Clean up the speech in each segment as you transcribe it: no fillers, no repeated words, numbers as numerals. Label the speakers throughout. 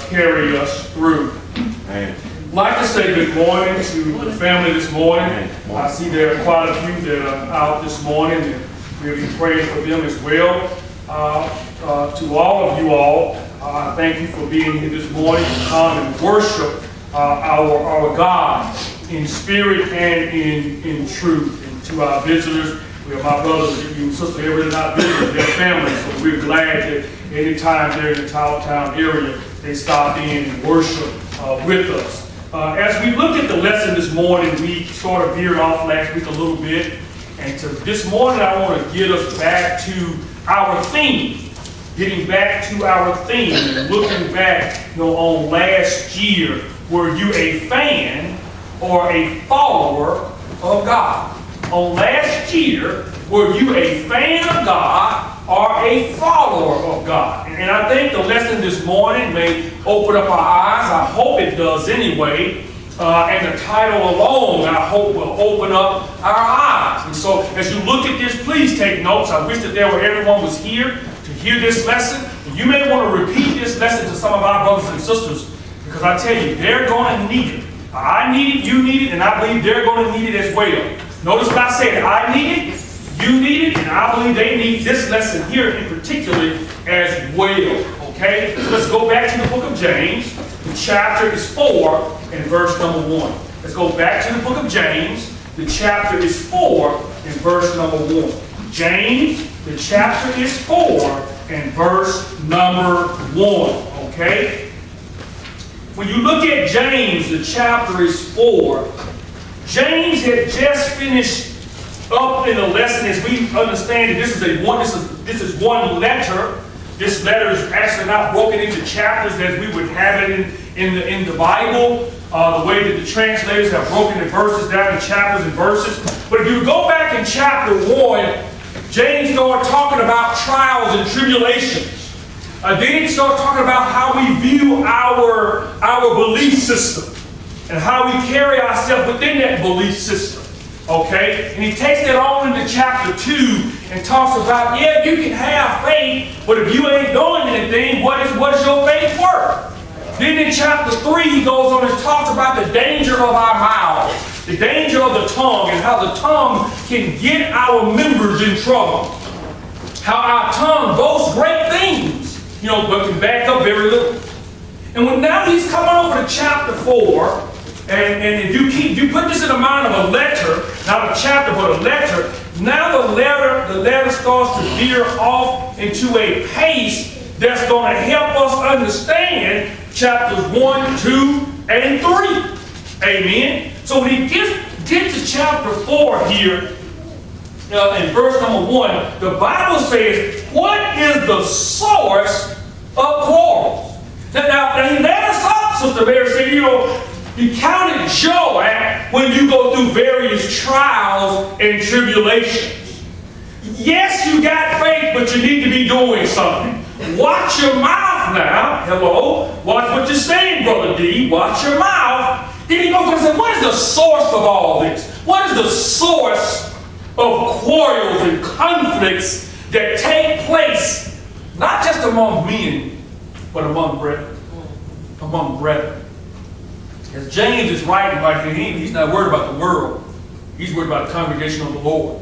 Speaker 1: carry us through.
Speaker 2: Amen.
Speaker 1: I'd like to say good morning to the family this morning. I see there are quite a few that are out this morning, and we'll be praying for them as well. To all of you all, thank you for being here this morning to come and worship our God in spirit and in truth. And to our visitors, we have my brothers and sisters here that are not visitors, their families. So we're glad that anytime they're in the Town area, they stop in and worship with us. As we look at the lesson this morning, we sort of veered off last week a little bit. And to this morning, I want to get us back to our theme. Getting back to our theme and looking back on last year. Were you a fan or a follower of God? On last year, were you a fan of God or a follower of God? And I think the lesson this morning may open up our eyes. I hope it does anyway. And the title alone, I hope, will open up our eyes. And so as you look at this, please take notes. I wish that everyone was here to hear this lesson. And you may want to repeat this lesson to some of our brothers and sisters, because I tell you, they're going to need it. I need it, you need it, and I believe they're going to need it as well. Notice what I said. I need it, you need it, and I believe they need this lesson here in particular as well. Okay? So let's go back to the book of James. The chapter is 4 and verse number 1. Let's go back to the book of James. The chapter is 4 and verse number 1. James, the chapter is 4 and verse number 1. Okay? When you look at James, the chapter is 4. James had just finished up in the lesson, as we understand it. This is one letter. This letter is actually not broken into chapters as we would have it in the Bible. The way that the translators have broken the verses down in chapters and verses. But if you go back in chapter 1, James started talking about trials and tribulations. Then he started talking about how we view our belief system and how we carry ourselves within that belief system. Okay? And he takes that on into chapter 2 and talks about, yeah, you can have faith, but if you ain't doing anything, what is your faith worth? Then in chapter 3, he goes on and talks about the danger of our mouths, the danger of the tongue, and how the tongue can get our members in trouble. How our tongue boasts great things, but can back up very little. And when now he's coming over to chapter 4, and if you put this in the mind of a letter, not a chapter, but a letter, now the letter starts to veer off into a pace that's going to help us understand chapters 1, 2, and 3. Amen? So when he gets to chapter 4 here, in verse number 1, the Bible says, what is the source of quarrels? Now he let us up, Sister Mary said, you count it joy when you go through various trials and tribulations. Yes, you got faith, but you need to be doing something. Watch your mouth now. Hello. Watch what you're saying, Brother D. Watch your mouth. Then he goes and says, what is the source of all this? What is the source of quarrels and conflicts that take place, not just among men, but among brethren? Among brethren. As James is writing like he's not worried about the world. He's worried about the congregation of the Lord.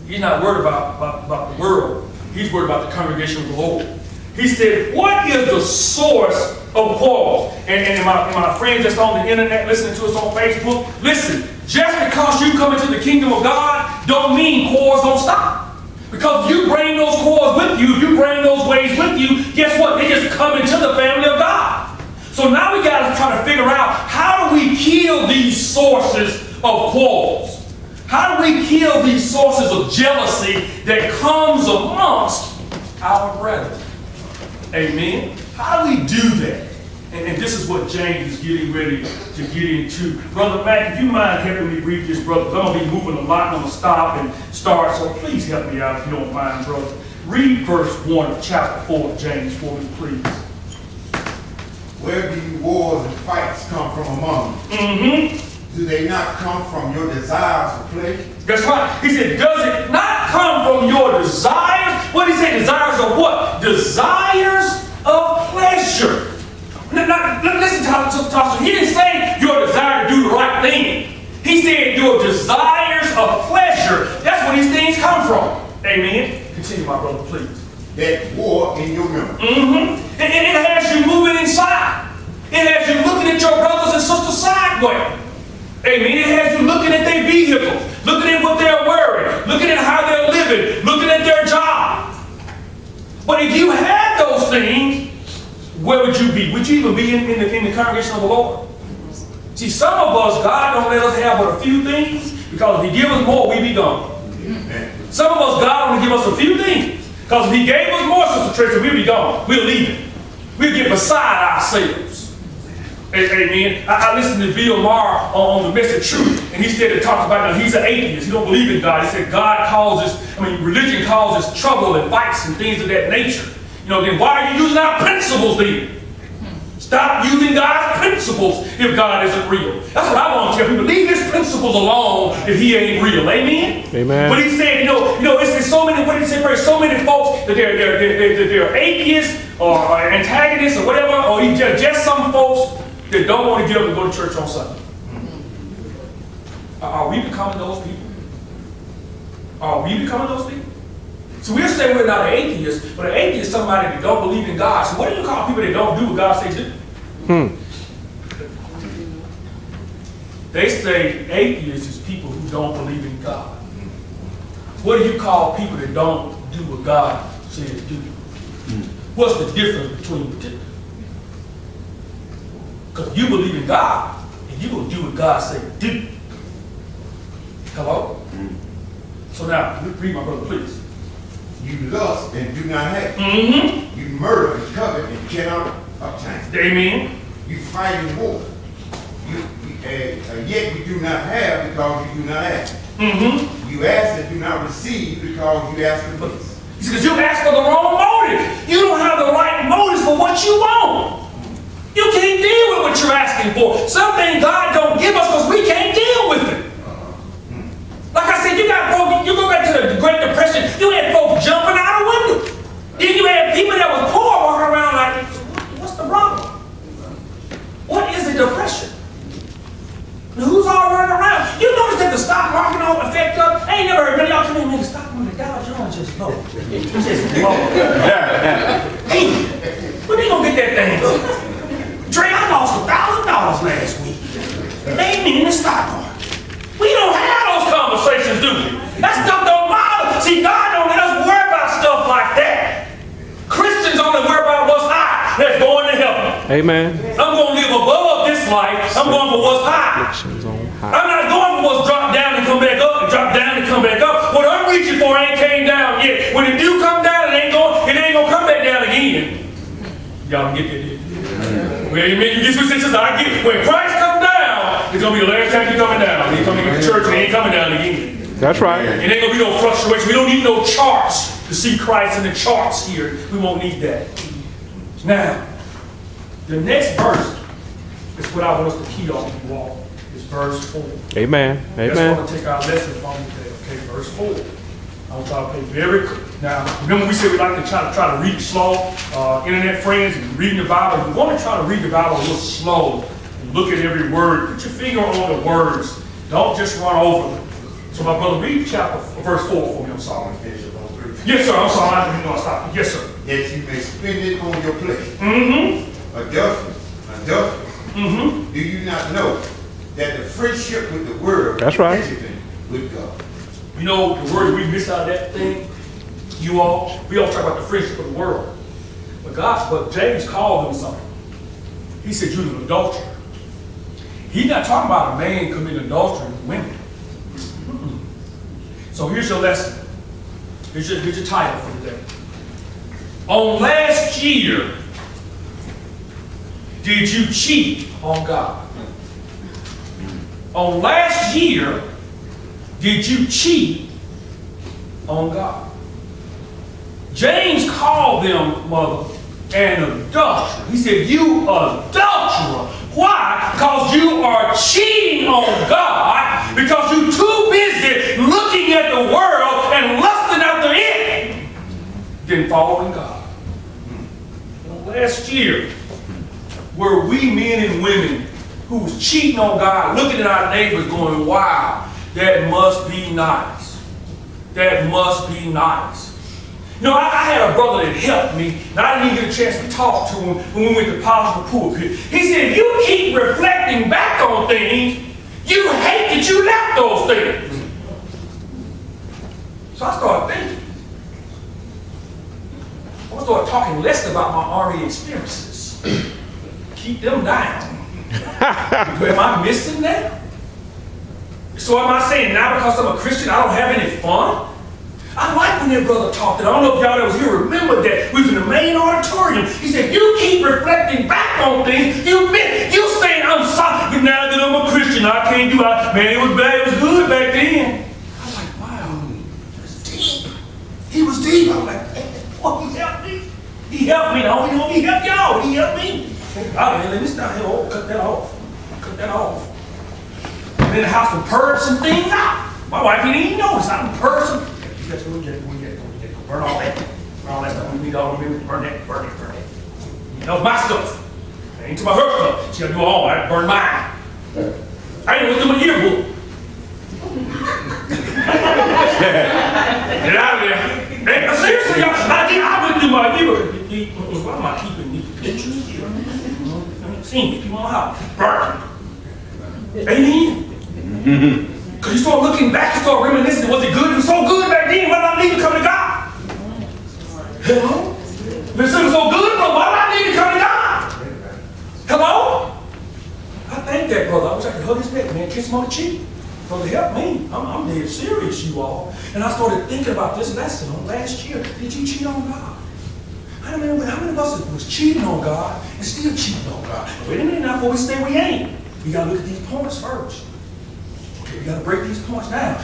Speaker 1: He's not worried about the world. He's worried about the congregation of the Lord. He said, what is the source of quarrels? And my friends that's on the internet listening to us on Facebook, listen, just because you come into the kingdom of God don't mean quarrels don't stop. Because you bring those quarrels with you, you bring those ways with you, guess what? They just come into the family of God. So now we got to try to figure out, how do we kill these sources of quarrels? How do we kill these sources of jealousy that comes amongst our brethren? Amen? How do we do that? And this is what James is getting ready to get into. Brother Mac, if you mind helping me read this, brother, I'm going to be moving a lot. I'm going to stop and start, so please help me out if you don't mind, brother. Read verse 1 of chapter 4 of James for me, please.
Speaker 3: Where do you wars and fights come from among you?
Speaker 1: Mm-hmm.
Speaker 3: Do they not come from your desires for pleasure?
Speaker 1: That's right. He said, does it not come from your desires? What did he say? Desires of what? Desires of pleasure.
Speaker 2: Sister Tasha, he didn't say your desire to do the right thing. He said your desires of pleasure. That's where these things come from. Amen. Continue, my brother, please.
Speaker 3: That war in your memory.
Speaker 2: And it has you moving inside. It has you looking at your brothers and sisters sideways. Amen. It has you looking at their vehicles, looking at what they're wearing, looking at how they're living, looking at their job. But if you had those things, where would you be? Would you even be in the congregation of the Lord? See, some of us, God don't let us have but a few things, because if He give us more, we be gone. Some of us, God only give us a few things, because if He gave us more, Sister Tracy, we'll be gone. We'll leave it. We'll get beside ourselves. Amen. I listened to Bill Maher on the Message Truth, and he said it talks about, now he's an atheist. He don't believe in God. He said God causes, religion causes trouble and fights and things of that nature. Then why are you using our principles then? Stop using God's principles if God isn't real. That's what I want to tell people. Leave His principles alone if He ain't real. Amen? Amen. But he said, it's so many, what did he say first? So many folks that they're atheists or antagonists or whatever, or just some folks that don't want to get up and go to church on Sunday. Are we becoming those people? Are we becoming those people? So we'll say we're not an atheist, but an atheist is somebody that don't believe in God. So what do you call people that don't do what God says do? They say atheists is people who don't believe in God. What do you call people that don't do what God says do? What's the difference between the two? Because you believe in God, and you will do what God says do. Hello? So now, read my brother, please.
Speaker 3: You lust and do not have. You murder and covet and cannot obtain.
Speaker 2: Amen.
Speaker 3: You fight in war. Yet you do not have because you do not ask. You ask and do not receive because you ask for this.
Speaker 2: Because you ask for the wrong motive. You don't have the right motives for what you want. You can't deal with what you're asking for. Something God don't give us because we can't deal with it. Like I said, you got folks, you go back to the Great Depression, you had folks jumping out of windows. Then you had people that was poor walking around like, what's the problem? What is a depression? Who's all running around? You notice that the stock market don't affect us? I ain't never heard none of y'all come in and the stock market, Dow Jones just low. It's just low. Hey, when they gonna get that thing? Dre, I lost $1,000 last week. They ain't in the stock market. We don't have those conversations, do we? That stuff don't bother. See, God don't let us worry about stuff like that. Christians only worry about what's high. That's going to heaven. Amen. I'm going to live above this life. I'm going for what's high. I'm not going for what's dropped down and come back up and drop down and come back up. What I'm reaching for ain't came down yet. When it do come down, it ain't going to come back down again. Y'all can get that, didn't you? Well, you get what I get. When Christ comes down, it's going to be the last time he's coming down. He's coming to the church and he ain't coming down again. That's right. It ain't going to be no fluctuation. We don't need no charts to see Christ in the charts here. We won't need that. Now, the next verse is what I want us to key on you all. It's verse 4. Amen. Amen. That's going to take our lesson from today. Okay, verse 4. I want y'all to pay very close. Now, remember we said we like to try to read slow. Internet friends, and reading the Bible. You want to try to read the Bible a little slow and look at every word. Put your finger on the words. Don't just run over them. So, my brother, read verse 4 for me. I'm sorry. Yes, sir. I'm sorry. I didn't know I stopped. Yes, sir.
Speaker 3: That you may spend it on your place. Adulterers. Do you not know that the friendship with the world is everything with God? You know, the word we miss out of that thing, we all talk about the friendship of the world. But James called them something. He said, you're an adulterer. He's not talking about a man committing adultery with women. So here's your lesson. Here's your title for today. On last year, did you cheat on God? On last year, did you cheat on God? James called them, mother, an adulterer. He said, you adulterer. Why? Because you are cheating on God because you're too busy looking at the world and lusting after it than following God. Well, last year,
Speaker 2: were we men and women who was cheating on God, looking at our neighbors going, wow, that must be nice. That must be nice. You know, I had a brother that helped me, and I didn't even get a chance to talk to him when we went to polish the pulpit. He said, you keep reflecting back on things, you hate that you left those things. So I started thinking. I started talking less about my Army experiences. Keep them down. Am I missing that? So am I saying now because I'm a Christian I don't have any fun? I like when that brother talked, and I don't know if y'all that was here remember that. We was in the main auditorium. He said, you keep reflecting back on things. You saying I'm sorry, but now that I'm a Christian, I can't do it. Man, it was bad, it was good back then. I was like, wow, he was deep. He was deep. I was like, oh, he helped me. He helped me. No, he helped y'all. He helped me. All right, let me stop here. Oh, cut that off. Cut that off. And then the house would purge some things out. My wife didn't even notice. I'm purging. That's what we get. Burn all that. Burn all that stuff. We need all of it. Burn that. Burn it. Burn it. That was my stuff. That ain't to my her stuff. She got to do all. I had to burn mine. I ain't looked at my yearbook. Get out of there. Hey, seriously, y'all. I went through my yearbook. Why am I keeping these pictures here? Seen it. People on the house. Burn. Amen. Because you start looking back, you start reminiscing. Was it good? It was so good back then. Why did I need to come to God? Hello? It was so good, but why did I need to come to God? Hello? I thank that brother. I wish I could hug his neck, man. Kiss him on the cheek. Brother, help me. I'm dead serious, you all. And I started thinking about this lesson on last year. Did you cheat on God? How many of us was cheating on God and still cheating on God? Wait a minute now, before we say we ain't. We got to look at these points first. We got to break these points down.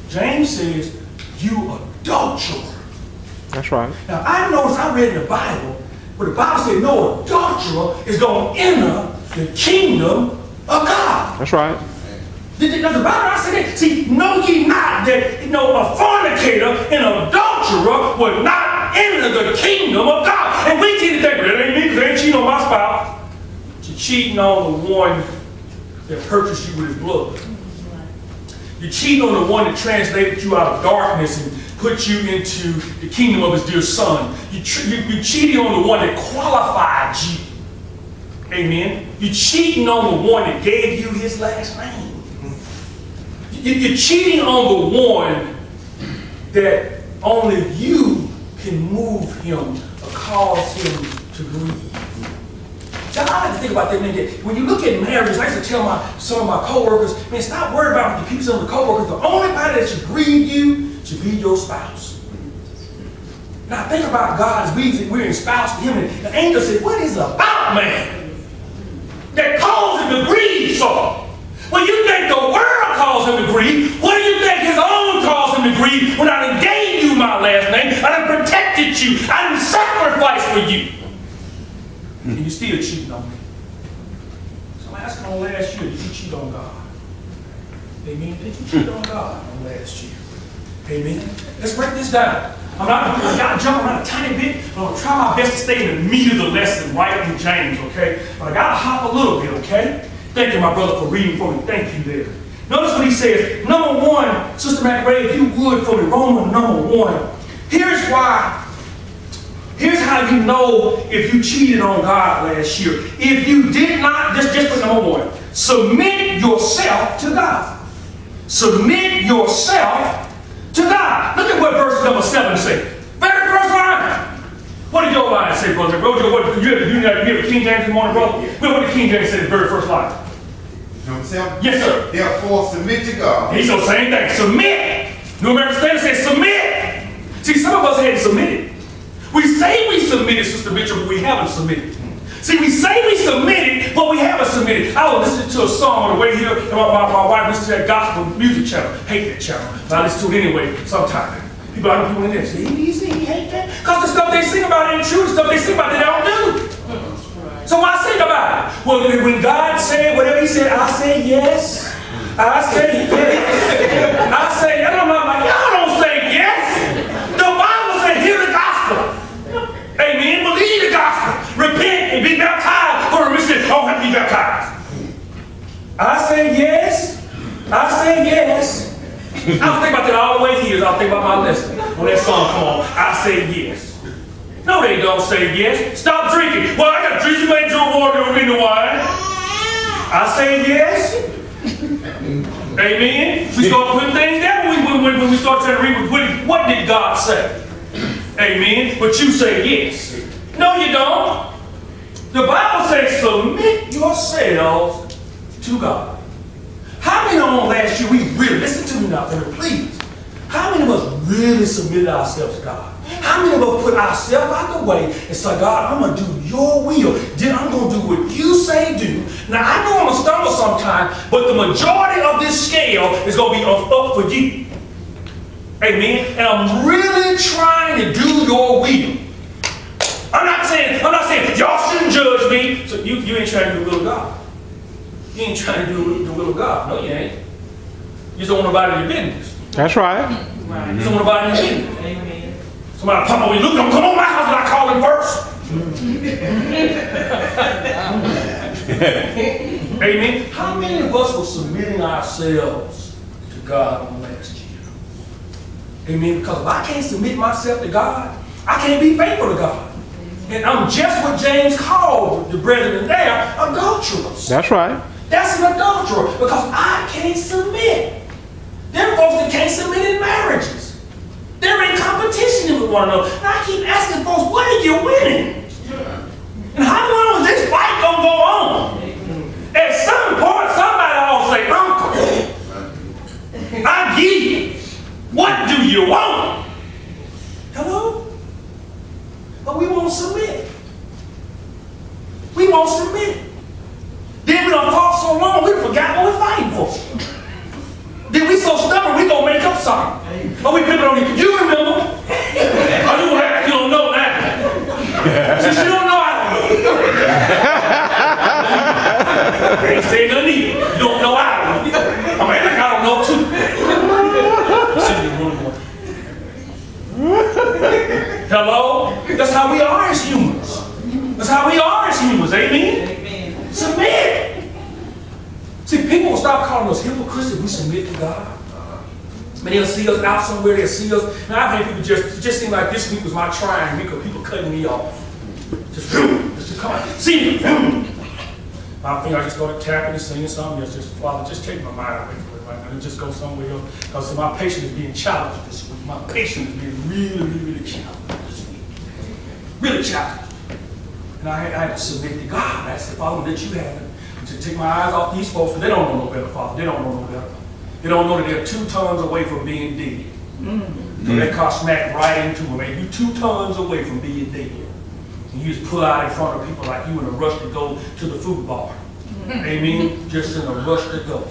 Speaker 2: James says, you adulterer.
Speaker 4: That's right.
Speaker 2: Now, I noticed I read in the Bible, where the Bible said no adulterer is going to enter the kingdom of God.
Speaker 4: That's right.
Speaker 2: Does the Bible not say that? See, know ye not that a fornicator and an adulterer will not enter the kingdom of God. And we see that ain't me because they ain't cheating on my spouse. You're cheating on the one that purchased you with his blood. You're cheating on the one that translated you out of darkness and put you into the kingdom of his dear son. You're cheating on the one that qualified you. Amen. You're cheating on the one that gave you his last name. You're cheating on the one that only you can move him or cause him to grieve. I like to think about that. When you look at marriage, I used to tell some of my coworkers, man, stop worrying about the people, some of the coworkers. The only body that should grieve you should be your spouse. Now think about God's reason we're espoused to him, and the angel said, what is about man that caused him to grieve so? Well, you think the world caused him to grieve. What do you think his own caused him to grieve when I done gave you my last name? I done protected you. I done sacrificed for you. And you still cheating on me. So I'm asking on last year, did you cheat on God? Amen. Did you cheat on God on last year? Amen. Let's break this down. I got to jump around a tiny bit, but I'm going to try my best to stay in the meat of the lesson right in James, okay? But I got to hop a little bit, okay? Thank you, my brother, for reading for me. Thank you there. Notice what he says. Number one, Sister McRae, if you would for me, Romans number 1. Here's why. Here's how you know if you cheated on God last year. If you did not, just put number 1. Submit yourself to God. Submit yourself to God. Look at what verse number 7 says. Very first line. What did your line say, brother? You have a King James this morning, brother? What did King James say in the very first line?
Speaker 3: Number 7?
Speaker 2: Yes, sir.
Speaker 3: Therefore, submit to God.
Speaker 2: He said the same thing. Submit. New American Standard says submit. See, some of us hadn't submitted. We say we submitted, Sister Mitchell, but we haven't submitted. See, we say we submitted, but we haven't submitted. I was listening to a song on the way here, and my wife listened to that gospel music channel. Hate that channel, but I listen to it anyway sometimes. People in there say, easy, you hate that? Because the stuff they sing about ain't true. The stuff they sing about they don't do. So why sing about it? Well, when God said whatever he said, I say yes. I say yes. I say, y'all don't say yes. The Bible said, hear the gospel. Amen. Believe the gospel. Repent and be baptized to be baptized? I say yes. I say yes. I was thinking about that all the way here. I was thinking about my lesson. When that song come on, I say yes. No, they don't say yes. Stop drinking. Well, I got to drink some drink water in the wine. I say yes. Amen. We start putting things down when we start trying to read. What did God say? Amen. But you say yes. No, you don't. The Bible says submit yourselves to God. How many on last year we really, listen to me now, please. How many of us really submitted ourselves to God? How many of us put ourselves out the way and say, God, I'm going to do your will. Then I'm going to do what you say do. Now, I know I'm going to stumble sometimes, but the majority of this scale is going to be up for you. Amen? And I'm really trying to do your will. I'm not saying y'all shouldn't judge me. So you ain't trying to do the will of God. You ain't trying to do the will of God. No, you ain't. You just don't want nobody in your business.
Speaker 4: That's right.
Speaker 2: You just don't want nobody in your business. Amen. Somebody pop over and look, come on my house and I call him first. Amen. How many of us were submitting ourselves to God on last year? Amen. Because if I can't submit myself to God, I can't be faithful to God. And I'm just what James called the brethren there, adulterers.
Speaker 4: That's right.
Speaker 2: That's an adulterer because I can't submit. There are folks that can't submit in marriages. They're in competition with one another. And I keep asking folks, what are you winning? And how long is this fight going to go on? At some point, somebody will say, Uncle, I give you. What do you want? Hello? But we won't submit. We won't submit. Then we done fought so long, we forgot what we're fighting for. Then we so stubborn, we gonna make up something. But we put it on you. You remember? Oh, you gonna act like you don't know that. Since you don't know, I don't know. I ain't saying nothing either. You don't know, I don't know. I mean, like I don't know too. Hello? That's how we are as humans. That's how we are as humans. Amen? Amen. Submit. See, people will stop calling us hypocrites if we submit to God. And they'll see us out somewhere, they'll see us. Now, I've had people just seem like this week was my trying week of people cutting me off. Just to come on. See, I think I just started tapping and singing something. Just, Father, just take my mind away from it right now and just go somewhere else. Because my patience is being challenged this week. My patience is being really challenged this week. Really challenged. And I had to submit to God. That's the Father that you have. To take my eyes off these folks, because they don't know no better, Father. They don't know no better. They don't know that they're 2 tons away from being dead. So that car smacked right into them. Man, you 2 tons away from being dead. And you just pull out in front of people like you in a rush to go to the food bar. Amen? Just in a rush to go.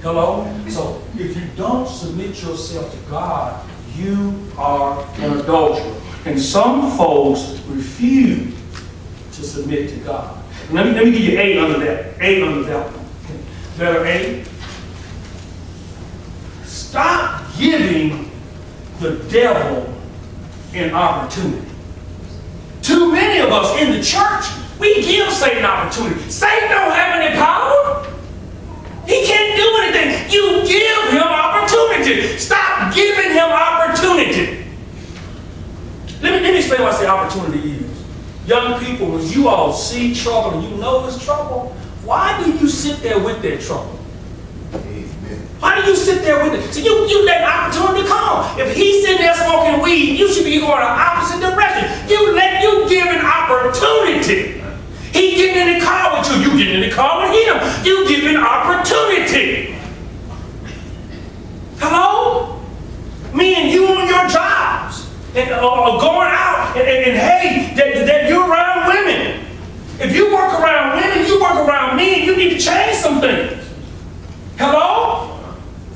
Speaker 2: Hello? So if you don't submit yourself to God, you are an adulterer. And some folks refuse to submit to God. Let me give you A under that. A under that one. Letter A. Stop giving the devil an opportunity. Too many of us in the church, we give Satan opportunity. Satan don't have any power. He can't do anything. You give him opportunity. Stop giving him opportunity. Let me explain what I say opportunity is. Young people, when you all see trouble and you know it's trouble, why do you sit there with that trouble? Why do you sit there with it? So you let opportunity come. If he's sitting there smoking weed, you should be going the opposite direction. You give an opportunity. He getting in the car with you. You get in the car with him. You give an opportunity. Hello? Me and you on your jobs. And going out and hey, that you're around women. If you work around women, you work around men, you need to change some things. Hello?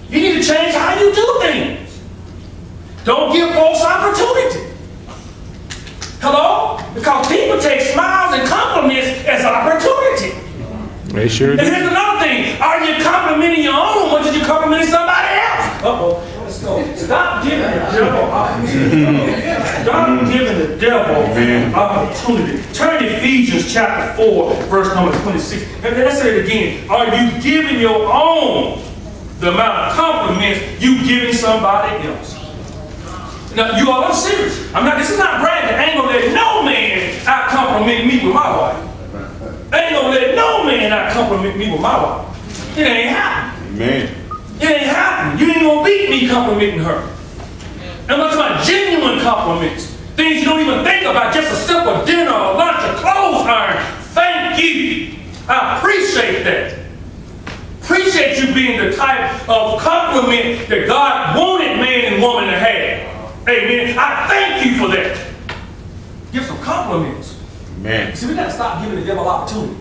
Speaker 2: You need to change how you do things. Don't give folks opportunity. Hello? Because people take smiles and compliments as opportunity.
Speaker 4: They sure do.
Speaker 2: And here's another thing. Are you complimenting your own or did you compliment somebody else? Uh-oh. Let's go. Stop giving the devil opportunity.
Speaker 1: God is giving the devil an opportunity. Turn to Ephesians chapter 4, verse number 26. And let's say it again. Are you giving your own the amount of compliments you giving somebody else? Now, you all, I'm serious. This is not bragging. I ain't gonna let no man out compliment me with my wife. I ain't gonna let no man out compliment me with my wife. It ain't happening.
Speaker 3: Amen.
Speaker 1: It ain't happening. You ain't gonna beat me complimenting her. I'm talking about genuine compliments. Things you don't even think about. Just a simple dinner or lunch or clothes iron. Thank you. I appreciate that. Appreciate you being the type of compliment that God wanted man and woman to have. Amen. I thank you for that. Give some compliments.
Speaker 3: Amen.
Speaker 1: See, we got to stop giving the devil opportunity.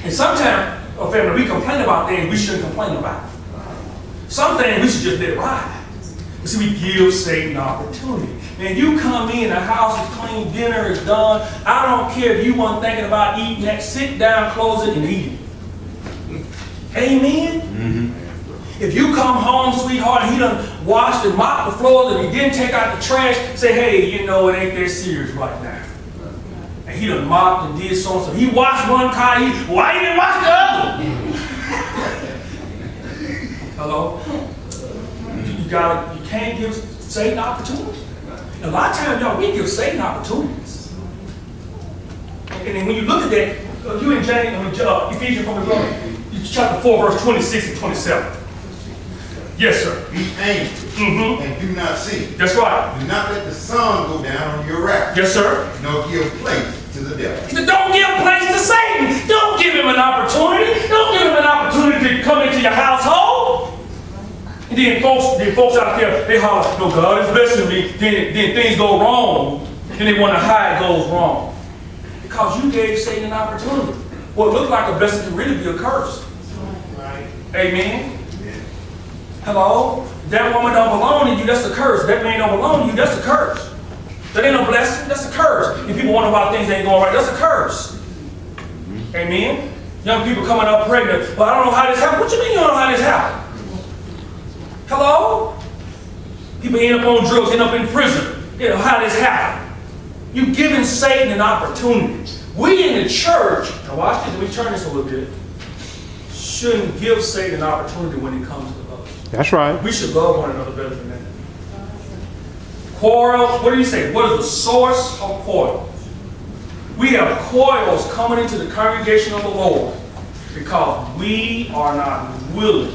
Speaker 1: And sometimes, family, we complain about things we shouldn't complain about. Some things we should just let ride. But see, we give Satan an opportunity. And you come in, the house is clean, dinner is done. I don't care if you weren't thinking about eating that. Sit down, close it, and eat it. Amen? Mm-hmm. If you come home, sweetheart, and he done washed and mopped the floors and he didn't take out the trash, say, hey, it ain't that serious right now. And he done mopped and did so and so. He washed one car, why you didn't wash the other? Hello? You can't give Satan opportunities. A lot of times, y'all, we give Satan opportunities. And then when you look at that, you in Ephesians chapter 4, verse 26 and 27. Yes, sir.
Speaker 3: Be angry and do not sin.
Speaker 1: That's right.
Speaker 3: Do not let the sun go down on your wrath.
Speaker 1: Yes, sir.
Speaker 3: Nor give place to the devil.
Speaker 1: He said, don't give place to Satan. Don't give him an opportunity. Don't give him an opportunity to come into your household. And then folks out there, they holler, no, God is blessing me. Then things go wrong. Then they wonder how it goes wrong. Because you gave Satan an opportunity. What looked like a blessing can really be a curse. Right. Amen. Hello? That woman don't belong to you, that's a curse. That man don't belong to you, that's a curse. That ain't no blessing, that's a curse. If people wonder why things ain't going right, that's a curse. Amen? Young people coming up pregnant, well, I don't know how this happened. What you mean you don't know how this happened? Hello? People end up on drugs, end up in prison. How this happened? You giving Satan an opportunity. We in the church, now watch this, let me turn this a little bit, shouldn't give Satan an opportunity when it comes to love.
Speaker 4: That's right.
Speaker 1: We should love one another better than that. Quarrels, what do you say? What is the source of quarrels? We have quarrels coming into the congregation of the Lord because we are not willing,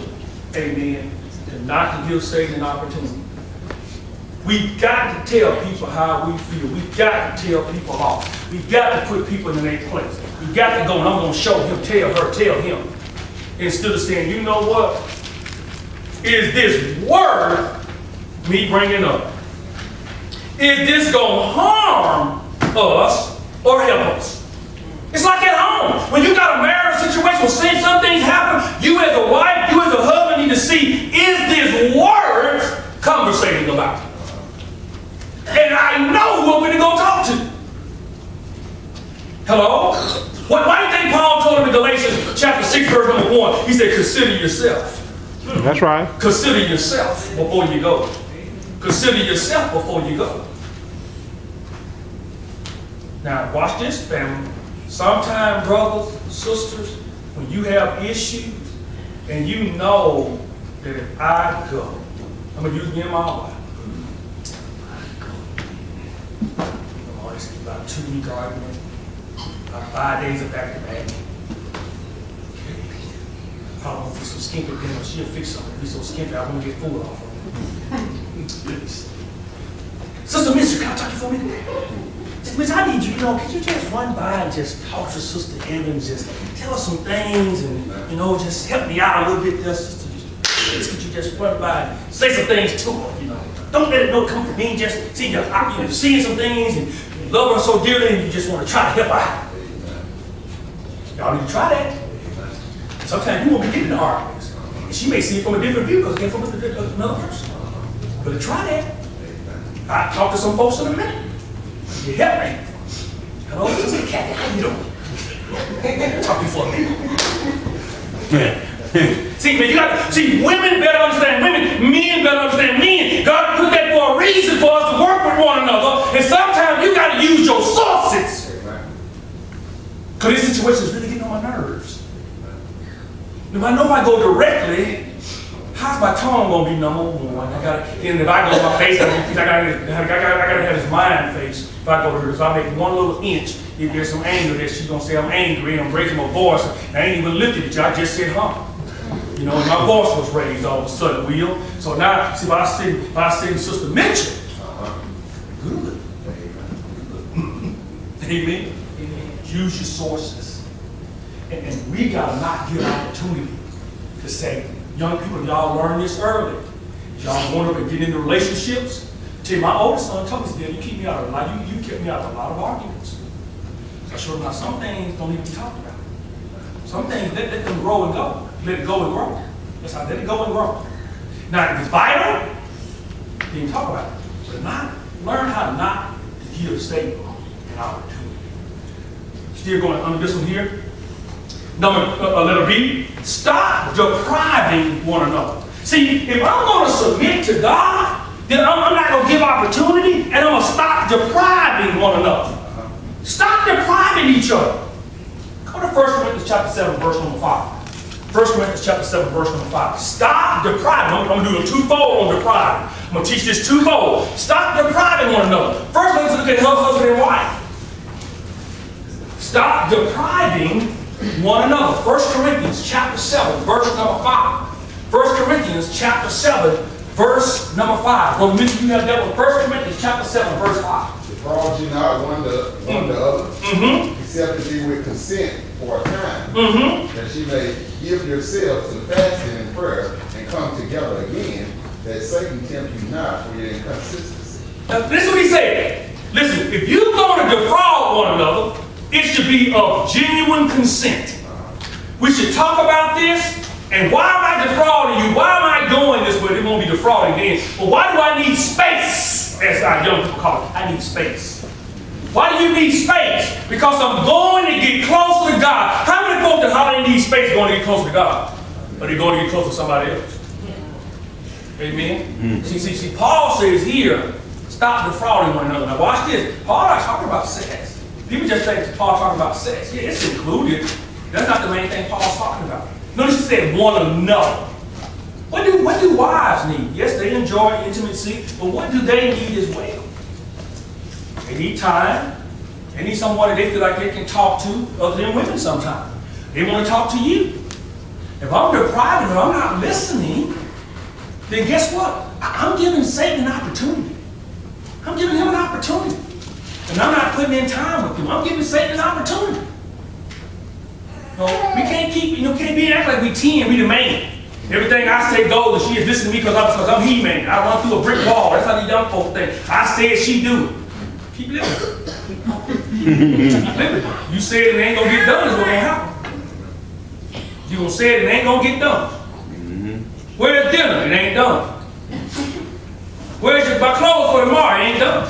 Speaker 1: amen, to not to give Satan an opportunity. We got to tell people how we feel. We got to tell people off. We got to put people in their place. We got to go and I'm going to show him, tell her, tell him. Instead of saying, you know what? Is this worth me bringing up? Is this going to harm us or help us? It's like at home. When you got a marriage situation where say some things happen, you as a wife, you as a husband need to see, is this worth conversating about? And I know who I'm going to go talk to. Hello? Why do you think Paul told him in Galatians chapter 6, verse number 1? He said, consider yourself.
Speaker 4: That's right.
Speaker 1: Consider yourself before you go. Consider yourself before you go. Now, watch this, family. Sometimes, brothers, sisters, when you have issues and you know that if I go, I'm going to use me and my wife. Oh, this is about 2-week argument. About 5 days of back-to-back. I don't want to be so skimpy dinner. She'll fix something. Be so skimpy, I won't get food off of her. Sister Mister, can I talk to you for a minute? Sister Mister, I need you. Could you just run by and just talk to Sister Evans, just tell her some things, and just help me out a little bit there, Sister. Could you just run by and say some things to her? Don't let it come from me. Just see you're seeing some things and you love her so dearly, and you just want to try to help her out. Y'all need to try that. Sometimes you won't be getting the arguments. And she may see it from a different view because it came from another person. But try that. I'll talk to some folks in a minute. You help me. Hello, Sister Kathy, how you doing? Talk to you for a minute. See, man, women better understand women. Men better understand men. God put that for a reason for us to work with
Speaker 2: support one another, and sometimes you got to use your sources. Because this situation is really getting on my nerves. If I know if I go directly, how's my tone going to be number one? And if I go to my face, I got to have his mind face if I go to her. So I make one little inch. If there's some anger there, she's going to say I'm angry and I'm breaking my voice. And I ain't even lifted at you. I just said, You know, and my voice was raised all of a sudden, Will. So now, see, if I see Sister Mitchell, good. Amen. Use your sources. And we got to not give opportunity to say, young people, y'all learn this early. Y'all going up and get into relationships. Tell you, my oldest son told me, you keep me out of a lot. You kept me out of a lot of arguments. So I showed him how some things don't even be talked about. Some things, let them grow and go. Let it go and grow. That's how, let it go and grow. Now, if it's vital, then you talk about it. But not, learn how not to give Satan an opportunity. Still going under this one here. Letter B, stop depriving one another. See, if I'm going to submit to God, then I'm not going to give opportunity, and I'm going to stop depriving one another. Stop depriving each other. Go to 1 Corinthians chapter 7, verse number 5. 1 Corinthians chapter 7, verse number 5. Stop depriving. I'm going to do a twofold on depriving. I'm going to teach this twofold. Stop depriving one another. First, let's look at husband and wife. Stop depriving one another. 1 Corinthians chapter 7, verse number 5. 1 Corinthians chapter 7, verse number 5. Brother Mitchell, you have that one. 1 Corinthians chapter 7, verse 5.
Speaker 5: Defraud you not one to other, except to be with consent for a time, that ye may give yourselves to fasting and prayer, and come together again, that Satan tempt you not for your inconsistency.
Speaker 2: Now, this is what he said. Listen, if you're going to defraud one another, it should be of genuine consent. We should talk about this. And why am I defrauding you? Why am I going this way? They won't be defrauding then. But why do I need space? As our young people call it. I need space. Why do you need space? Because I'm going to get closer to God. How many folks that hardly need space going to get closer to God? But they're going to get closer to somebody else. Amen? See, Paul says here, stop defrauding one another. Now watch this. Paul not talking about sex. People just think Paul talking about sex. Yeah, it's included. That's not the main thing Paul's talking about. Notice he said one another. What do wives need? Yes, they enjoy intimacy, but what do they need as well? They need time. They need someone that they feel like they can talk to other than women sometimes. They want to talk to you. If I'm depriving them, I'm not listening, then guess what? I'm giving Satan an opportunity. I'm giving him an opportunity. And I'm not putting in time with him. I'm giving Satan an opportunity. No, we can't keep, can't be acting like we 10, we the man. Everything I say goes, and she is listening to me because I'm He-Man. I run through a brick wall. That's how these young folks think. I said, she do it. Keep living. Keep living. You said it ain't going to get done is what's going to happen. You going to say it ain't going to get done. Where's dinner? It ain't done. Where's my clothes for tomorrow? It ain't done.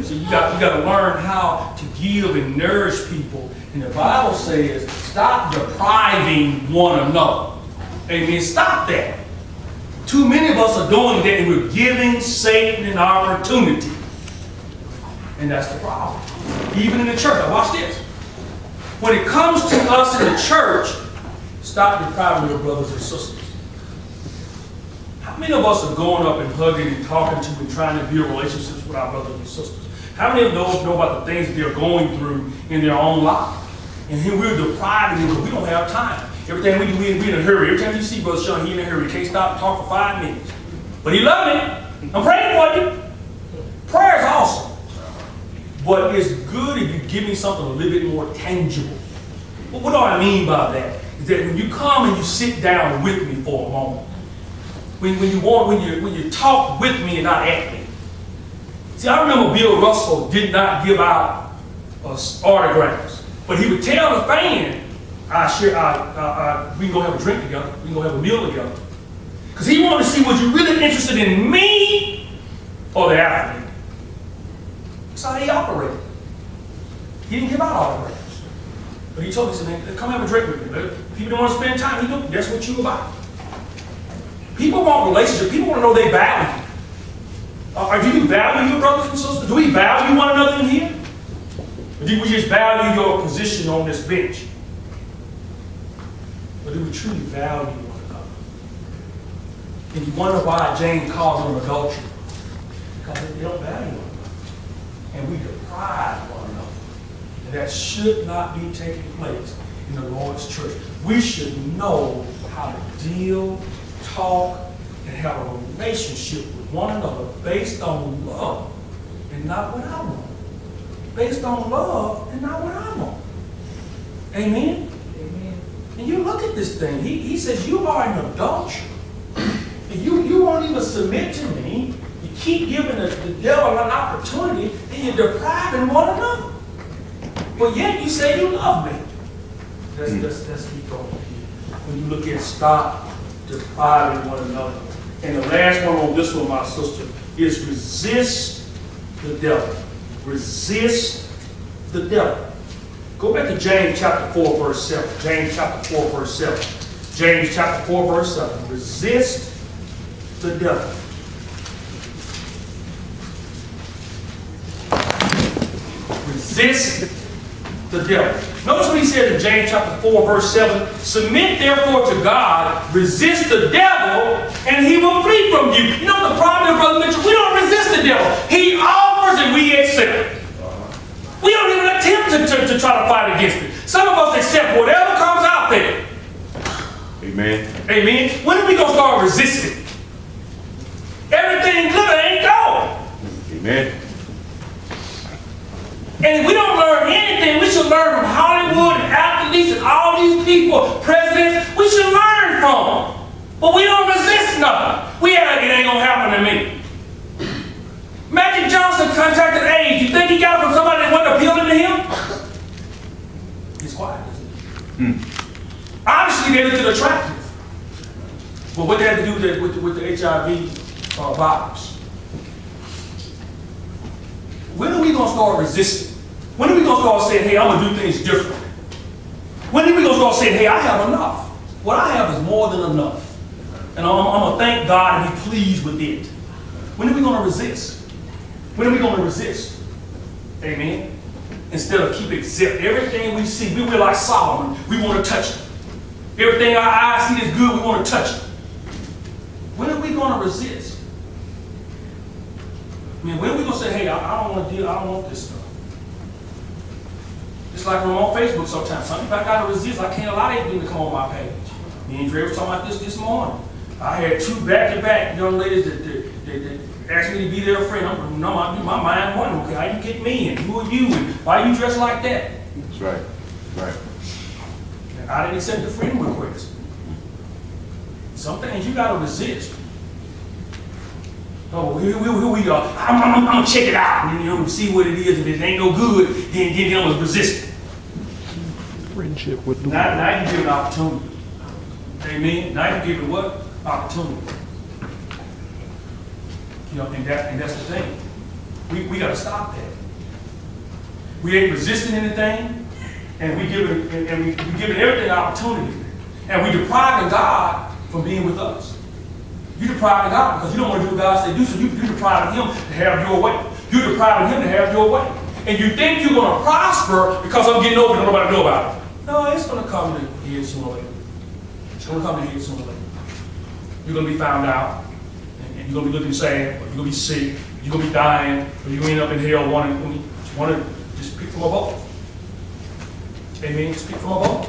Speaker 2: So you got to learn how to give and nourish people. And the Bible says, stop depriving one another. Amen. Stop that. Too many of us are doing that, and we're giving Satan an opportunity. And that's the problem. Even in the church. Now watch this. When it comes to us in the church, stop depriving your brothers and sisters. How many of us are going up and hugging and talking to and trying to build relationships with our brothers and sisters? How many of those know about the things that they're going through in their own life? And here we're depriving them because we don't have time. Everything we do, we're in a hurry. Every time you see Brother Shun, he's in a hurry. He can't stop and talk for 5 minutes. But he loves me. I'm praying for you. Prayer is awesome. But it's good if you give me something a little bit more tangible. Well, what do I mean by that? Is that when you come and you sit down with me for a moment, when you talk with me and not at me. See, I remember Bill Russell did not give out autographs, but he would tell the fan, we can go have a drink together, we can go have a meal together. Because he wanted to see, was you really interested in me or the athlete? That's how he operated. He didn't give out autographs. But he told me, he said, come have a drink with me. If people don't want to spend time, that's what you're about. People want relationships. People want to know they value. Do you value your brothers and sisters? Do we value one another in here? Or do we just value your position on this bench? Or do we truly value one another? And you wonder why James calls them adultery. Because they don't value one another. And we deprive one another. And that should not be taking place in the Lord's church. We should know how to deal, talk, and have a relationship with one another based on love and not what I want. Based on love and not what I want. Amen? Amen. And you look at this thing. He says, you are an adulterer. And you won't even submit to me. You keep giving the devil an opportunity, and you're depriving one another. But yet you say you love me. Let's keep going here. When you look at stop depriving one another. And the last one on this one, my sister, is resist the devil. Resist the devil. Go back to James chapter 4, verse 7. James chapter 4, verse 7. James chapter 4, verse 7. Resist the devil. Resist the devil. Notice what he said in James chapter 4, verse 7. Submit therefore to God, resist the devil, and he will flee from you. You know the problem, Brother Mitchell? We don't resist the devil. He offers and we accept. We don't even attempt to try to fight against it. Some of us accept whatever comes out there.
Speaker 4: Amen.
Speaker 2: Amen. When are we going to start resisting? Everything good ain't going.
Speaker 4: Amen.
Speaker 2: And if we don't learn anything, we should learn from Hollywood, athletes, and all these people, presidents. We should learn from them. But we don't resist nothing. We act like it ain't going to happen to me. Magic Johnson contacted AIDS. You think he got it from somebody that wasn't appealing to him? He's quiet, isn't he? Obviously, they looked attractive. But what they had to do with the HIV virus? When are we going to start resisting? When are we going to start saying, hey, I'm going to do things differently? When are we going to start saying, hey, I have enough? What I have is more than enough. And I'm going to thank God and be pleased with it. When are we going to resist? When are we going to resist? Amen? Instead of keep accept everything we see. We're like Solomon. We want to touch it. Everything our eyes see is good, we want to touch it. When are we going to resist? I mean, when are we going to say, hey, I don't want to deal, I don't want this stuff. It's like when I'm on Facebook sometimes. Some people I got to resist. I can't allow anything to come on my page. Me and Dre was talking about this morning. I had two back-to-back young ladies that asked me to be their friend. My mind wondering, okay, how you get me and who are you and why you dress like that?
Speaker 4: That's right. Right.
Speaker 2: And I didn't accept the friend request. Some things you got to resist. Oh, here we are. I'm going to check it out and see what it is. If it ain't no good, then I'm going to resist it.
Speaker 4: Friendship with the
Speaker 2: Now you give it an opportunity. Amen. Now you give it what? Opportunity. You know, and that's the thing. We got to stop that. We ain't resisting anything, and we giving everything an opportunity, and we depriving God from being with us. You depriving God because you don't want to do what God said do, so you depriving Him to have your way. You're depriving Him to have your way, and you think you're going to prosper because I'm getting over it, don't nobody know about it. No, it's going to come to head sooner or later. It's going to come to head sooner or later. You're going to be found out. And you're going to be looking sad, or you're going to be sick, you're going to be dying, or you're going to end up in hell wanting to just pick from a boat. Amen? Just pick from a boat.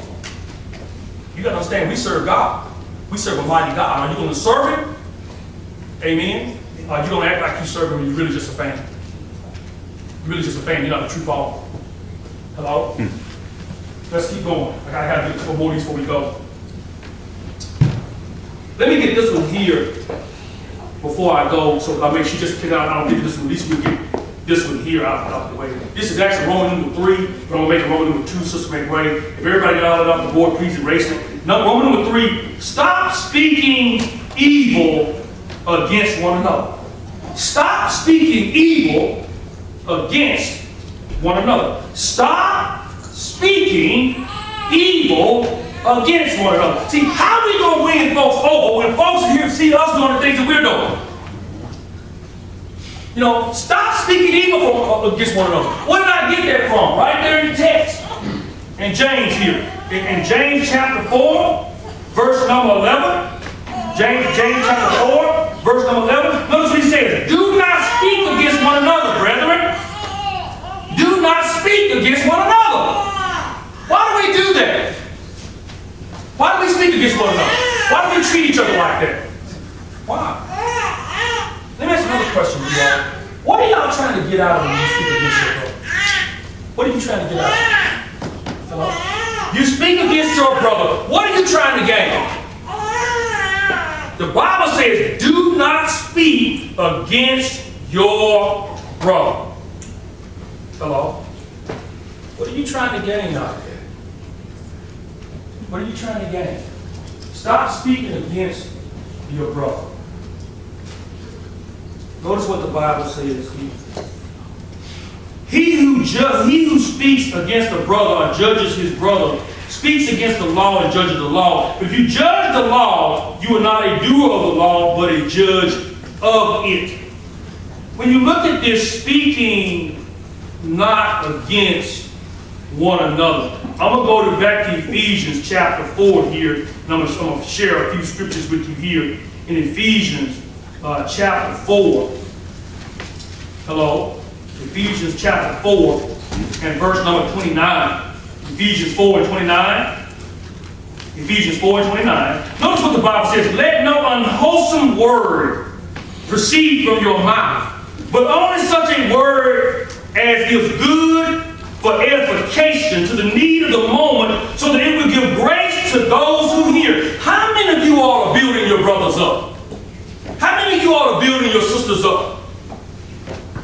Speaker 2: You got to understand, we serve God. We serve a mighty God. Are you going to serve Him? Amen? Or are you going to act like you serve Him and you're really just a fan? You're really just a fan. You're not a true follower. Hello? Let's keep going. I got to get a couple more of these before we go. Let me get this one here before I go, so I make sure just pick out. I don't get this one. At least we'll get this one here out of the way. This is actually Roman numeral 3, but I'm going to make it Roman numeral 2, Sister McRae. If everybody got it off the board, please erase it. No, Roman numeral 3, stop speaking evil against one another. Stop speaking evil against one another. Stop speaking evil against one another. See, how are we going to win folks over when folks here see us doing the things that we're doing? You know, stop speaking evil against one another. Where did I get that from? Right there in the text. In James here. In James chapter 4, verse number 11. James chapter 4, verse number 11. Notice what he says. Do not speak against one another, brethren. Do not speak against one another. Why do we do that? Why do we speak against one another? Why do we treat each other like that? Why? Let me ask another question to y'all. What are y'all trying to get out of when you speak against your brother? What are you trying to get out of? Hello? You speak against your brother. What are you trying to gain? The Bible says, do not speak against your brother. Hello? What are you trying to gain out of that? What are you trying to gain? Stop speaking against your brother. Notice what the Bible says here. He who speaks against a brother or judges his brother speaks against the law and judges the law. If you judge the law, you are not a doer of the law, but a judge of it. When you look at this speaking not against one another, I'm going to go back to Ephesians chapter 4 here, and I'm going to share a few scriptures with you here in Ephesians chapter 4. Hello? Ephesians chapter 4 and verse number 29. Ephesians 4 and 29. Ephesians 4 and 29. Notice what the Bible says. Let no unwholesome word proceed from your mouth, but only such a word as is good for edification to the need of the moment, so that it will give grace to those who hear. How many of you all are building your brothers up? How many of you all are building your sisters up?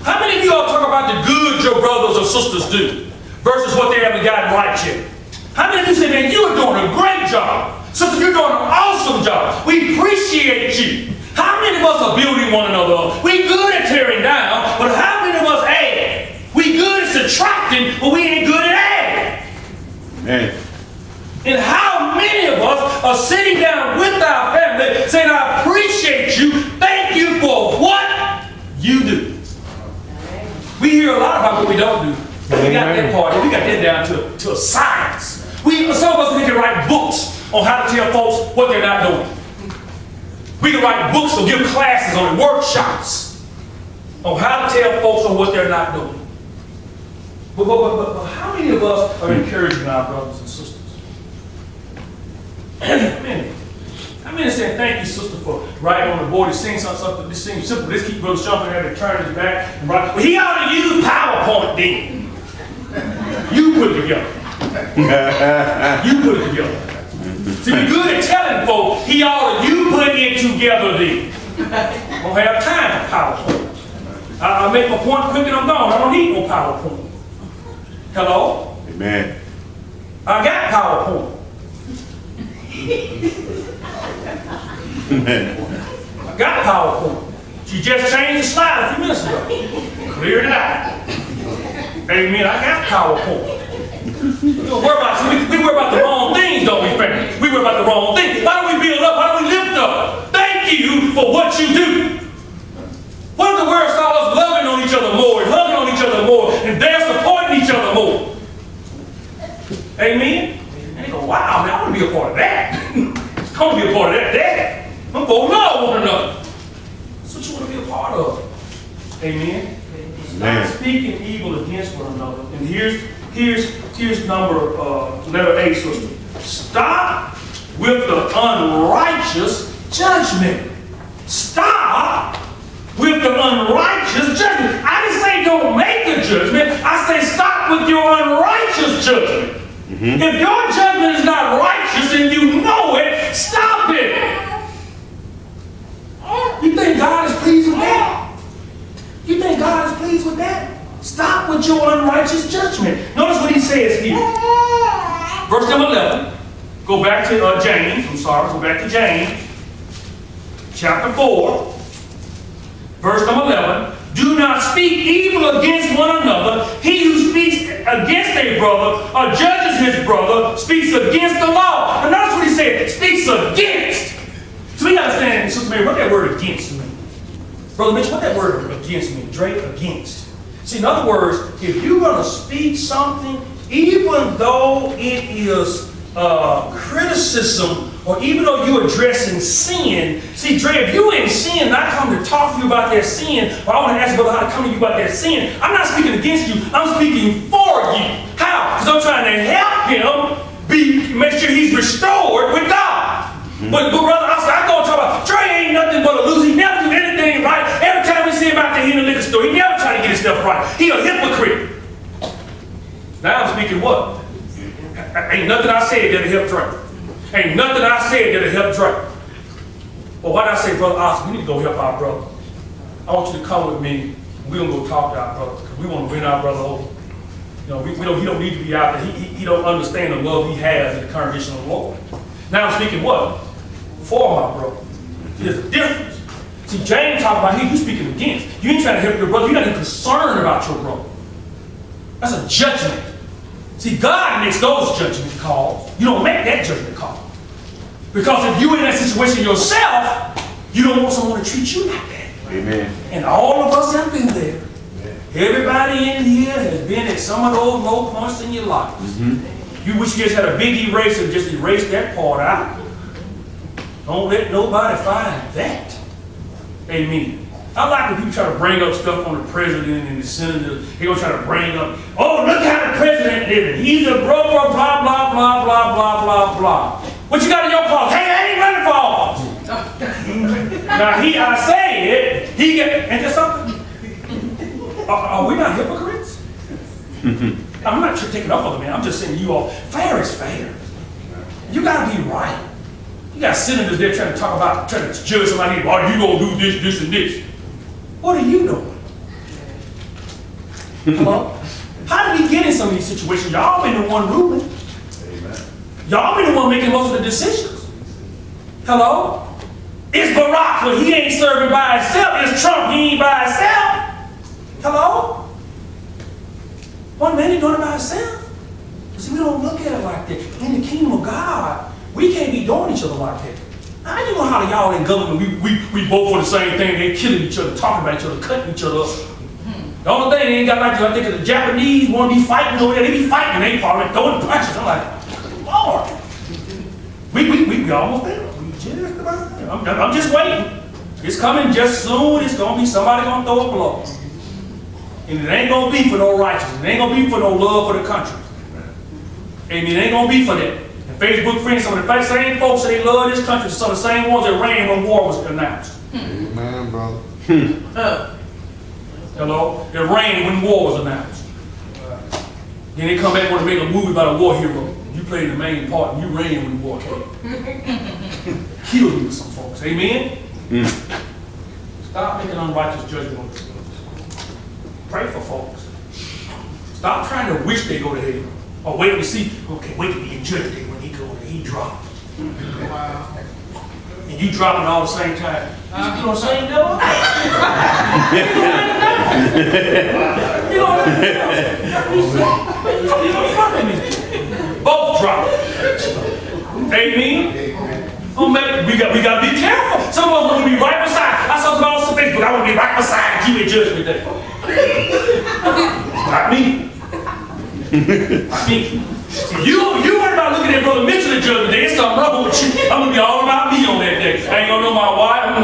Speaker 2: How many of you all talk about the good your brothers or sisters do versus what they haven't gotten right yet? How many of you say, man, you are doing a great job. Sister, you're doing an awesome job. We appreciate you. How many of us are building one another up? We good at tearing down, but how many of us add? We good at subtracting, but we ain't good at adding.
Speaker 4: Man.
Speaker 2: And how many of us are sitting down with our family saying, I appreciate you, thank you for what you do. We hear a lot about what we don't do. But we got that part, we got that down to a science. Some of us, we can write books on how to tell folks what they're not doing. We can write books or give classes on it, workshops on how to tell folks on what they're not doing. But how many of us are encouraging our brothers and sisters? How many saying, thank you, sister, for writing on the board. It seems something. This seems simple. This keep Brother Shumpin having to turn his back and write. Well, he ought to use PowerPoint then. You put it together. You put it together. To be good at telling folks, he ought to, you put it together then. I don't have time for PowerPoint. I make my point quick and I'm gone. I don't need no PowerPoint. Hello?
Speaker 4: Amen.
Speaker 2: I got PowerPoint. I got PowerPoint. She just changed the slide a few minutes ago. Cleared it out. Amen. I got PowerPoint. We worry about the wrong things, don't we, family? We worry about the wrong things. Why don't we build up? Why don't we lift up? Thank you for what you do. What if the word saw us loving on each other more and hugging on each other more and they're supporting each other more? Amen? And they go, wow, man, I want to be a part of that. I want to be a part of that. I'm going to love one another. That's what you want to be a part of. Amen? Stop speaking evil against one another. And here's number letter A, sister. Stop with the unrighteous judgment. Stop with the unrighteous judgment. I didn't say don't make a judgment. I say stop with your unrighteous judgment. Mm-hmm. If your judgment is not righteous and you know it, stop it. You think God is pleased with that? You think God is pleased with that? Stop with your unrighteous judgment. Notice what he says here. Verse number 11. Go back to James. Go back to James. Chapter 4. Verse number 11. Do not speak evil against one another. He who speaks against a brother or judges his brother speaks against the law. And notice what he said. Speaks against. So we got to understand, Sister Mary, what that word against means. Brother Mitch, what that word against against me. Dre, against. See, in other words, if you're going to speak something, even though it is criticism, or even though you're addressing sin, see, Dre, if you in sin and I come to talk to you about that sin, or I want to ask you how to come to you about that sin, I'm not speaking against you, I'm speaking for you. How? Because I'm trying to help him make sure he's restored with God. But brother, I go talk about, Dre ain't nothing but a loser. He never do anything right. Every time we see him out there in the liquor store, he never try to get his stuff right. He a hypocrite. Now I'm speaking what? Ain't nothing I said that'll help Dre. Ain't nothing I said that'll help Dre. Well, why did I say, Brother Oscar, we need to go help our brother. I want you to come with me. We're going to go talk to our brother because we want to win our brother over. You know, he don't need to be out there. He don't understand the love he has in the congregation of the Lord. Now I'm speaking what? For my brother. There's a difference. See, James talking about you speaking against. You ain't trying to help your brother. You're not even concerned about your brother. That's a judgment. See, God makes those judgment calls. You don't make that judgment call. Because if you're in that situation yourself, you don't want someone to treat you like that.
Speaker 4: Amen.
Speaker 2: And all of us have been there. Everybody in here has been at some of those low points in your life. You wish you just had a big eraser and just erase that part out. Don't let nobody find that. Amen. I like when people try to bring up stuff on the president and the senator. They're going to try to bring up, oh, look how the president did it. He's a broker, blah, blah, blah, blah, blah, blah, blah. What you got in your closet? Hey, I ain't running for office. Now, I say it, he get, and just something. Are we not hypocrites? I'm not taking up on the man. I'm just saying you all, fair is fair. You got to be right. You got senators there trying to talk about, trying to judge somebody, oh, you going to do this, this, and this. What are you doing? Hello? How did we get in some of these situations? Y'all been the one ruling. Y'all been the one making most of the decisions. Hello? It's Barack, but he ain't serving by himself. It's Trump, he ain't by himself. Hello? One man ain't doing it by himself. See, we don't look at it like that. In the kingdom of God, we can't be doing each other like that. How you know how y'all in government, we both for the same thing, they killing each other, talking about each other, cutting each other up. The only thing they ain't got like this, I think the Japanese want to be fighting over there, they be fighting, they probably throwing punches. I'm like, Lord. We almost there. We just about there. I'm just waiting. It's coming just soon, it's going to be somebody going to throw a blow. And it ain't going to be for no righteousness, it ain't going to be for no love for the country. And it ain't going to be for that. Facebook friends, some of the same folks say they love this country, some of the same ones that ran when war was announced.
Speaker 5: Amen, brother.
Speaker 2: Hello? It rained when war was announced. Then they come back and want to make a movie about a war hero. You played the main part and you ran when the war came. Killed you with some folks. Amen? Stop making unrighteous judgment on this folks. Pray for folks. Stop trying to wish they go to hell. Or wait to see, okay, wait to be in judgment day when he go and he drop. Wow. And you dropping all the same time. You know the same devil? You know fucking me. Both drop. Amen. Oh man, we got to be careful. Some of us want to be right beside. I saw some on Facebook. I want to be right beside you in judgment day. Not me. I mean, you worry about looking at Brother Mitchell at judgment day. It's something wrong with you. I'm gonna be all about me on that day. I ain't gonna know my wife.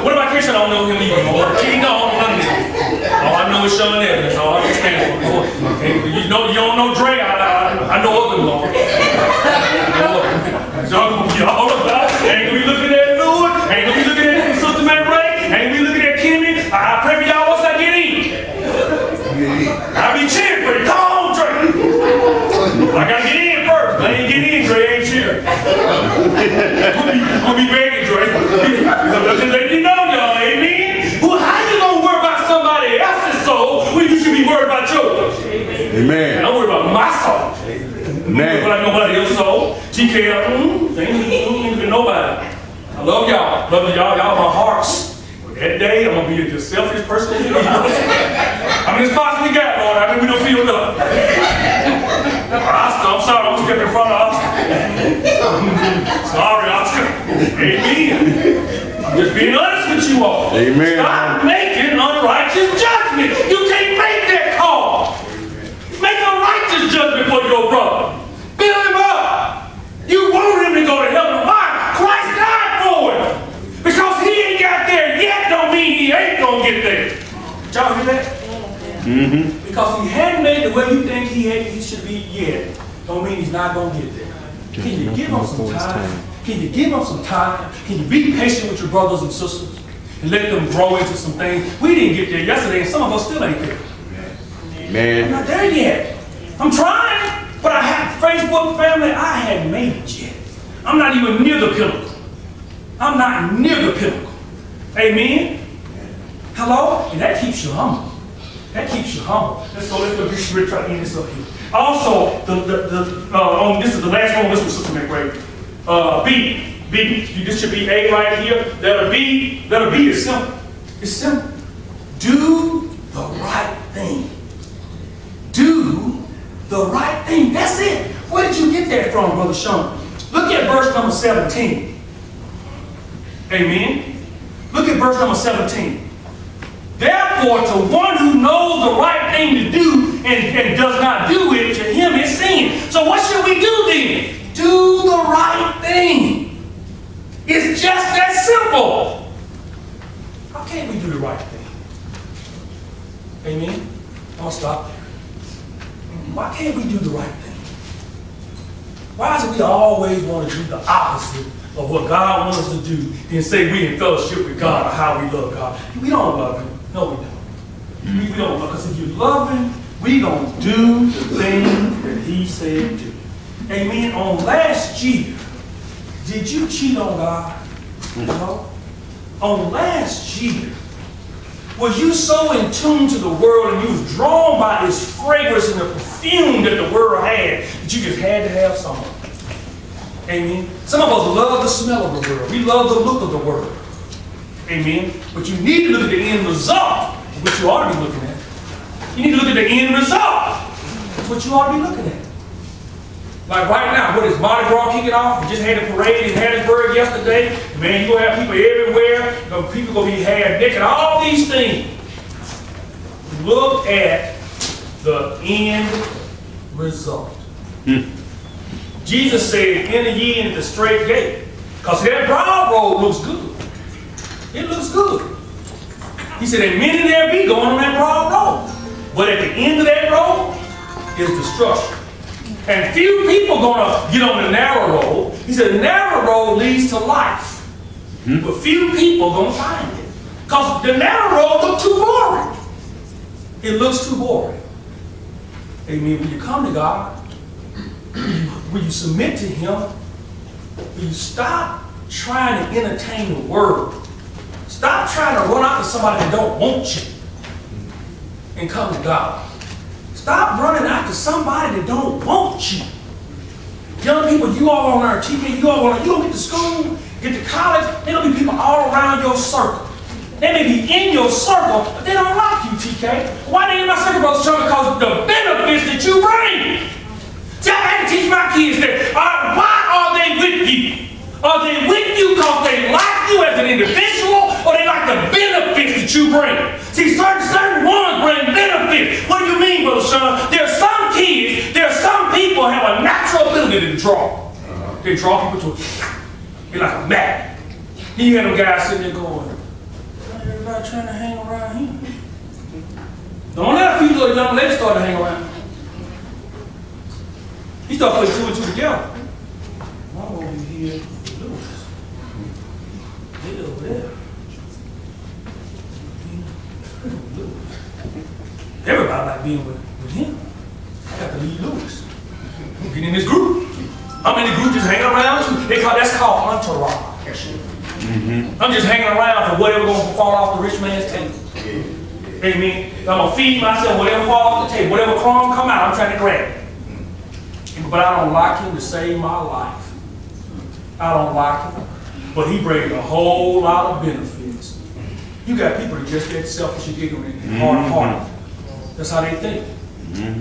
Speaker 2: What about Christian? I don't know him either. He don't know nothing. All I know is Shun Evans. That's all I can stand for. Okay, you don't know Dre. I know other Lord. Y'all gonna be all about it. Ain't gonna be looking at Lewis. Ain't gonna be looking at Sister Mary Ray. Ain't gonna be looking at Kimmy. I pray for y'all once I get in. I be cheering for you. Come on, Dre. I gotta get in first. I ain't getting in, Dre. I ain't cheering. I'm gonna be begging, Dre. Let you know, y'all. Amen. Well, how you gonna worry about somebody else's soul when you should be worried about yours? Amen. And I'm worried about my soul. Amen. About nobody else's soul. TK, ain't nobody. I love y'all. Love y'all. Y'all my hearts. That day, I'm going to be the selfish person in the universe. How many spots we got, Lord? I mean, we don't feel enough. Oscar, I'm sorry. I'm stepping in front of Oscar. Sorry, Oscar. Amen. I Just being honest with you all.
Speaker 4: Amen.
Speaker 2: Stop making unrighteous judgment. You can't make that call. Make a righteous judgment for your brother. Build him up. You want him to go to heaven. Why? Christ died for him. Because he ain't got there yet don't mean he ain't going to get there. Did y'all hear that? Mm-hmm. Because he hadn't made the way you think he should be yet, don't mean he's not going to get there. Can you give him some time? Can you give them some time? Can you be patient with your brothers and sisters and let them grow into some things? We didn't get there yesterday, and some of us still ain't there.
Speaker 4: Man.
Speaker 2: I'm not there yet. I'm trying, but I have Facebook family. I hadn't made it yet. I'm not even near the pinnacle. I'm not near the pinnacle. Amen? Hello? And that keeps you humble. That keeps you humble. Let's go. We're trying to end this up here. Also, this is the last one. This was Sister McRae. B. This should be A right here. Letter B is simple. It's simple. Do the right thing. Do the right thing. That's it. Where did you get that from, Brother Shun? Look at verse number 17. Amen. Look at verse number 17. Therefore, to one who knows the right thing to do and does not do it, to him is sin. So what should we do then? Do the right thing. It's just that simple. How can't we do the right thing? Amen? I'm going to stop there. Why can't we do the right thing? Why is it we always want to do the opposite of what God wants us to do and say we in fellowship with God or how we love God? We don't love Him. No, we don't. We don't love Him. Because if you love Him, we going to do the thing that He said do. Amen. On last year, did you cheat on God? No. On last year, was you so in tune to the world and you was drawn by its fragrance and the perfume that the world had that you just had to have some of it? Amen. Some of us love the smell of the world. We love the look of the world. Amen. But you need to look at the end result, which you ought to be looking at. You need to look at the end result. That's what you ought to be looking at. Like right now, what is Mardi Gras kicking off? We just had a parade in Hattiesburg yesterday. Man, you're going to have people everywhere. People going to be half naked. All these things. Look at the end result. Jesus said, enter ye into the straight gate. Because that broad road looks good. It looks good. He said, and many there be going on that broad road. But at the end of that road is destruction. And few people going to get on the narrow road. He said, the narrow road leads to life. But few people going to find it. Because the narrow road looks too boring. It looks too boring. Amen. When you come to God, when you submit to Him, when you stop trying to entertain the world, stop trying to run out to somebody that don't want you, and come to God. Stop running after somebody that don't want you. Young people, you all on our TV, you don't get to school, get to college, there'll be people all around your circle. They may be in your circle, but they don't like you, TK. Why they in my circle, Brother Sean? Because of the benefits that you bring. See, I had to teach my kids that. Why are they with you? Are they with you because they like you as an individual, or they like the benefits that you bring? See, certain ones bring benefits. What do you mean, Brother Sean? There's some kids, some people have a natural ability to draw. They draw people to it. They're like a magnet. You hear them guys sitting there going, everybody trying to hang around here. Don't let a few little young ladies start to hang around. He started putting two and two together. One over here. Over there. Everybody like being with him. I got to leave Lewis. I'm getting in this group. I'm in the group just hanging around too. That's called entourage. I'm just hanging around for whatever going to fall off the rich man's table. Amen. I'm going to feed myself whatever falls off the table. Whatever crumb come out, I'm trying to grab it. But I don't like him to save my life. I don't like him. But he brings a whole lot of benefits. You got people that just get selfish and ignorant and hard-hearted. That's how they think.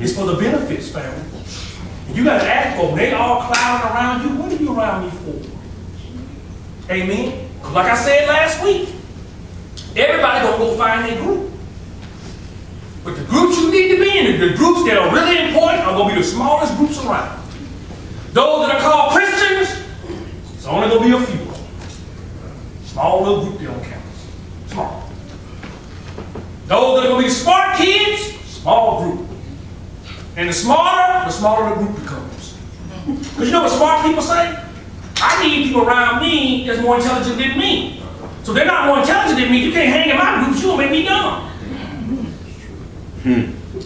Speaker 2: It's for the benefits, family. And you got to ask for them. They all clowning around you. What are you around me for? Amen? Because like I said last week, everybody gonna go find their group. But the groups you need to be in, the groups that are really important, are gonna be the smallest groups around. Those that are called Christians, it's only gonna be a few of them. Small little group, they don't count. Small. Those that are gonna be smart kids, small group. And the smaller the group becomes. Because you know what smart people say? I need people around me that's more intelligent than me. So if they're not more intelligent than me, you can't hang in my groups, you'll make me dumb.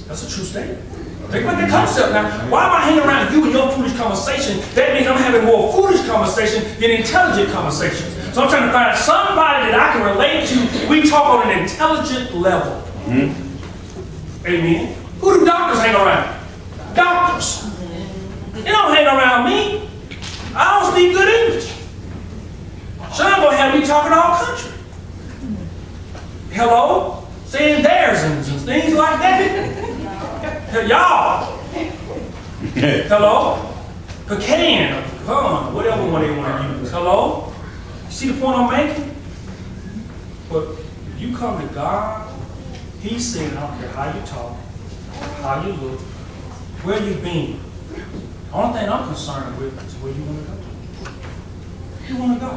Speaker 2: That's a true statement. Think about the concept now. Why am I hanging around you and your foolish conversation? That means I'm having more foolish conversation than intelligent conversations. So I'm trying to find somebody that I can relate to. We talk on an intelligent level. Amen. Who do doctors hang around? Doctors. They don't hang around me. I don't speak good English. Shun gonna have me talking all country. Hello? Saying theirs and things like that. Y'all. Hello? Pecan, pecan, whatever one they want to use. Hello? You see the point I'm making? But if you come to God, He's saying, I don't care how you talk, how you look, where you been. The only thing I'm concerned with is where you want to go. You want to go.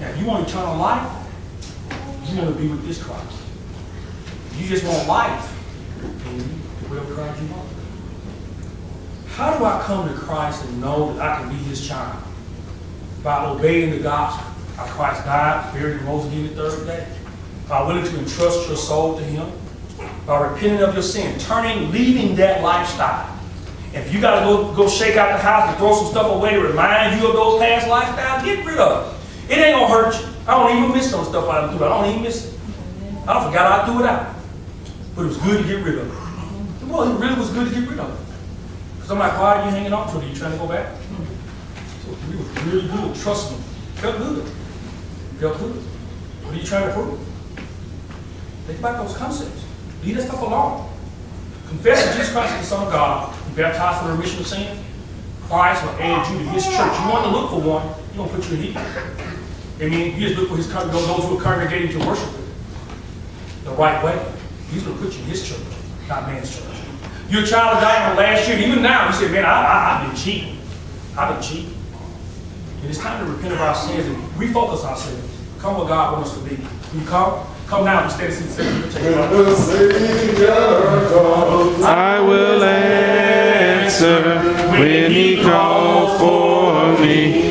Speaker 2: Now, if you want eternal life, you want to be with this Christ. If you just want life, then you will Christ you want. How do I come to Christ and know that I can be His child? By obeying the gospel. How Christ died, buried, and rose again the third day. By willing to entrust your soul to Him. By repenting of your sin, leaving that lifestyle. If you got to go shake out the house and throw some stuff away to remind you of those past lifestyles, get rid of it. It ain't going to hurt you. I don't even miss some stuff I done threw. I don't even miss it. I forgot I threw it out. But it was good to get rid of it. Well, it really was good to get rid of it. Because I'm like, why are you hanging on to it? Are you trying to go back? So it was really good. Trust me. Felt good. Felt good. What are you trying to prove? Think about those concepts. Leave that stuff alone. Confess that Jesus Christ is the Son of God. Be baptized for the remission of sin. Christ will add you to His church. You want to look for one, He's going to put you in His. I mean, you just look for His those who are congregating to worship Him the right way. He's going to put you in His church, not man's church. You're a child of God last year, and even now, you say, man, I've been cheating. I've been cheating. And it's time to repent of our sins and refocus ourselves. Come where God wants us to be. Will you come? Come now and stand and say,
Speaker 6: I will answer when He calls for me.